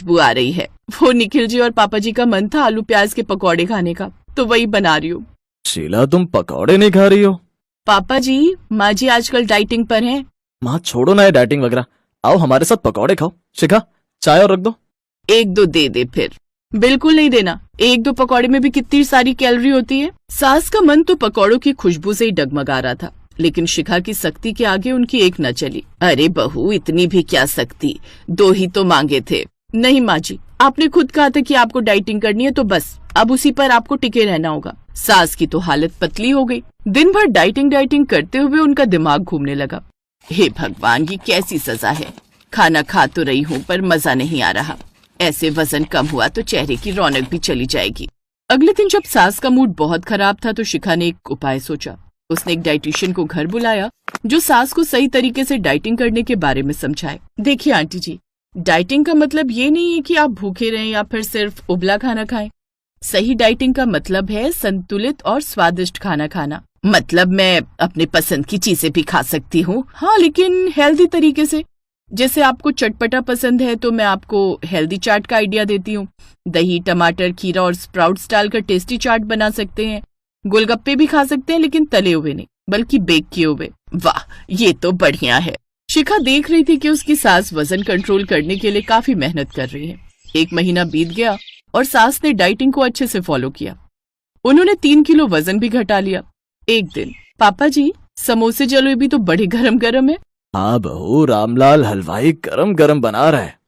खुशबू आ रही है। वो निखिल जी और पापा जी का मन था आलू प्याज के पकौड़े खाने का, तो वही बना रही हूँ। शीला, तुम पकौड़े नहीं खा रही हो? पापा जी, माँ जी आजकल डाइटिंग पर हैं। माँ छोड़ो ना ये डाइटिंग वगैरह, आओ हमारे साथ पकौड़े खाओ। शिखा, चाय और रख दो। एक दो दे दे फिर। बिल्कुल नहीं देना, एक दो पकौड़े में भी कितनी सारी कैलोरी होती है। सास का मन तो पकौड़ों की खुशबू से ही डगमगा रहा था, लेकिन शिखा की सख्ती के आगे उनकी एक न चली। अरे बहू, इतनी भी क्या सख्ती, 2 ही तो मांगे थे। नहीं माँ जी, आपने खुद कहा था कि आपको डाइटिंग करनी है, तो बस अब उसी पर आपको टिके रहना होगा। सास की तो हालत पतली हो गई। दिन भर डाइटिंग करते हुए उनका दिमाग घूमने लगा। हे भगवान, ये कैसी सजा है। खाना खा तो रही हूँ पर मजा नहीं आ रहा। ऐसे वजन कम हुआ तो चेहरे की रौनक भी चली जाएगी। अगले दिन जब सास का मूड बहुत खराब था तो शिखा ने एक उपाय सोचा। उसने एक डाइटिशियन को घर बुलाया जो सास को सही तरीके से डाइटिंग करने के बारे में समझाए। देखिए आंटी जी, डाइटिंग का मतलब ये नहीं है कि आप भूखे रहें या फिर सिर्फ उबला खाना खाएं। सही डाइटिंग का मतलब है संतुलित और स्वादिष्ट खाना खाना। मतलब मैं अपने पसंद की चीजें भी खा सकती हूँ, हाँ, लेकिन हेल्दी तरीके से। जैसे आपको चटपटा पसंद है तो मैं आपको हेल्दी चाट का आइडिया देती हूँ। दही, टमाटर, खीरा और स्प्राउट्स डालकर टेस्टी चाट बना सकते हैं। गोलगप्पे भी खा सकते हैं, लेकिन तले हुए नहीं बल्कि बेक किए हुए। वाह, ये तो बढ़िया है। शिखा देख रही थी कि उसकी सास वजन कंट्रोल करने के लिए काफी मेहनत कर रही है। 1 महीना बीत गया और सास ने डाइटिंग को अच्छे से फॉलो किया। उन्होंने 3 किलो वजन भी घटा लिया। एक दिन, पापा जी, समोसे जलेबी तो बड़े गरम गरम है। हाँ बहू, रामलाल हलवाई गरम गरम बना रहा है।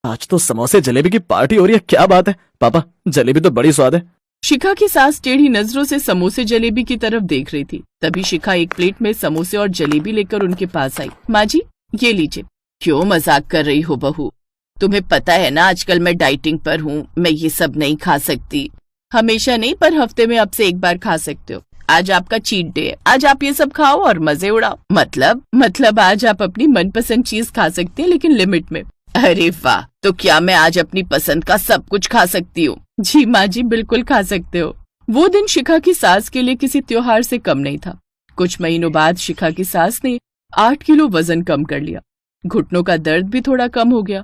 आज तो समोसे जलेबी की पार्टी हो रही है। क्या बात है पापा, जलेबी तो बड़ी स्वाद है। शिखा की सास टेढ़ी नजरों से समोसे जलेबी की तरफ देख रही थी। तभी शिखा एक प्लेट में समोसे और जलेबी लेकर उनके पास आई। माँ जी, ये लीजिए। क्यों मजाक कर रही हो बहू? तुम्हें पता है ना आजकल मैं डाइटिंग पर हूँ, मैं ये सब नहीं खा सकती। हमेशा नहीं, पर हफ्ते में अब से एक बार खा सकते हो। आज आपका चीट डे है, आज आप ये सब खाओ और मजे उड़ाओ। मतलब आज आप अपनी मनपसंद चीज खा सकते हैं, लेकिन लिमिट में। अरे वाह, तो क्या मैं आज अपनी पसंद का सब कुछ खा सकती हूँ? जी माँ जी, बिल्कुल खा सकते हो। वो दिन शिखा की सास के लिए किसी त्योहार से कम नहीं था। कुछ महीनों बाद शिखा की सास ने 8 किलो वजन कम कर लिया। घुटनों का दर्द भी थोड़ा कम हो गया।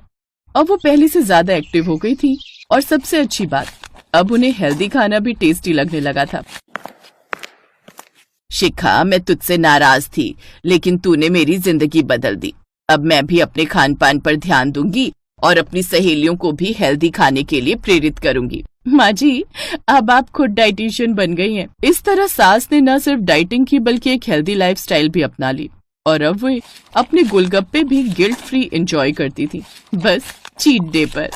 अब वो पहले से ज्यादा एक्टिव हो गई थी और सबसे अच्छी बात, अब उन्हें हेल्दी खाना भी टेस्टी लगने लगा था। शिखा, मैं तुझसे नाराज थी, लेकिन तूने मेरी जिंदगी बदल दी। अब मैं भी अपने खान पान पर ध्यान दूंगी और अपनी सहेलियों को भी हेल्दी खाने के लिए प्रेरित करूंगी। माँ जी, अब आप खुद डाइटिशियन बन गई हैं। इस तरह सास ने न सिर्फ डाइटिंग की बल्कि एक हेल्दी लाइफस्टाइल भी अपना ली और अब वे अपने गोलगप्पे भी गिल्ट फ्री एंजॉय करती थी, बस चीट डे पर।